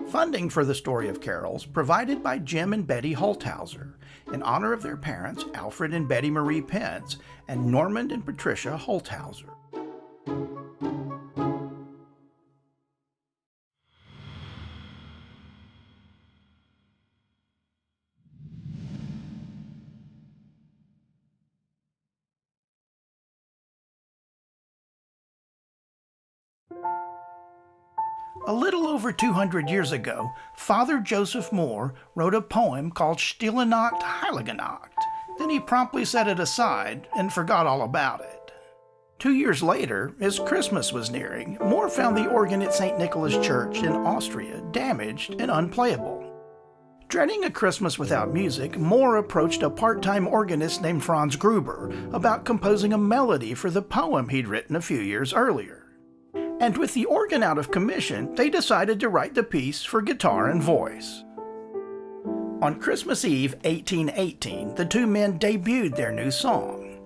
Funding for the story of carols provided by Jim and Betty Holthauser in honor of their parents Alfred and Betty Marie Pence and Normand and Patricia Holthauser. A little over 200 years ago, Father Joseph Moore wrote a poem called Stille Nacht, Heilige Nacht. Then he promptly set it aside and forgot all about it. 2 years later, as Christmas was nearing, Moore found the organ at St. Nicholas Church in Austria damaged and unplayable. Dreading a Christmas without music, Moore approached a part-time organist named Franz Gruber about composing a melody for the poem he'd written a few years earlier. And with the organ out of commission, they decided to write the piece for guitar and voice. On Christmas Eve 1818, the two men debuted their new song.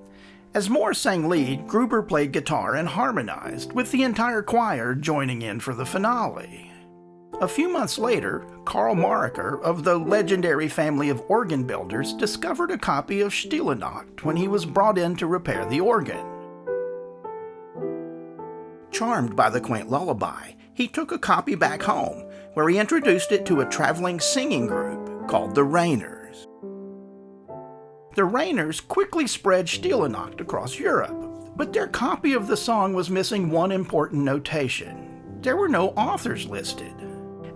As Moore sang lead, Gruber played guitar and harmonized, with the entire choir joining in for the finale. A few months later, Karl Marker of the legendary family of organ builders discovered a copy of Stille Nacht when he was brought in to repair the organ. Charmed by the quaint lullaby, he took a copy back home, where he introduced it to a traveling singing group called the Rainers. The Rainers quickly spread Stille Nacht across Europe, but their copy of the song was missing one important notation. There were no authors listed.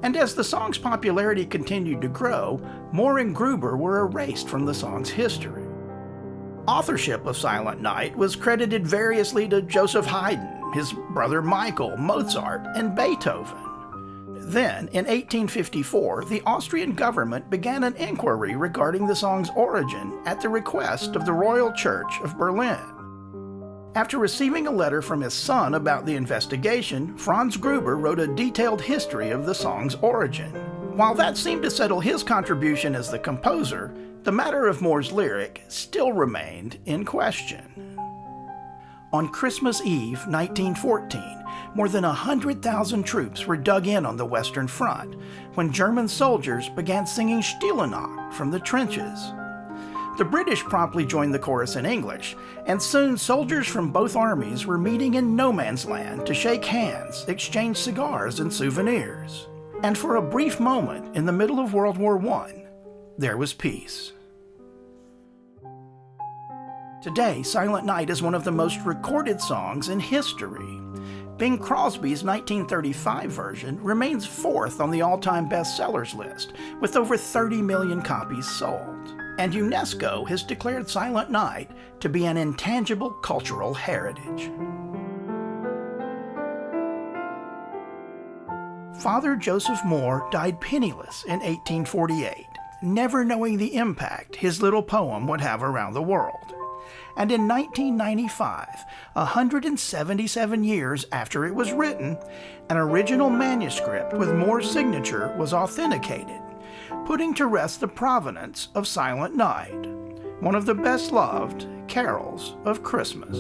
And as the song's popularity continued to grow, Moore and Gruber were erased from the song's history. Authorship of Silent Night was credited variously to Joseph Haydn, his brother Michael, Mozart, and Beethoven. Then, in 1854, the Austrian government began an inquiry regarding the song's origin at the request of the Royal Church of Berlin. After receiving a letter from his son about the investigation, Franz Gruber wrote a detailed history of the song's origin. While that seemed to settle his contribution as the composer, the matter of Moore's lyric still remained in question. On Christmas Eve, 1914, more than 100,000 troops were dug in on the Western Front when German soldiers began singing Stille Nacht from the trenches. The British promptly joined the chorus in English, and soon soldiers from both armies were meeting in no man's land to shake hands, exchange cigars and souvenirs. And for a brief moment in the middle of World War I, there was peace. Today, Silent Night is one of the most recorded songs in history. Bing Crosby's 1935 version remains fourth on the all-time bestsellers list, with over 30 million copies sold. And UNESCO has declared Silent Night to be an intangible cultural heritage. Father Joseph Moore died penniless in 1848, never knowing the impact his little poem would have around the world. And in 1995, 177 years after it was written, an original manuscript with Moore's signature was authenticated, putting to rest the provenance of Silent Night, one of the best-loved carols of Christmas.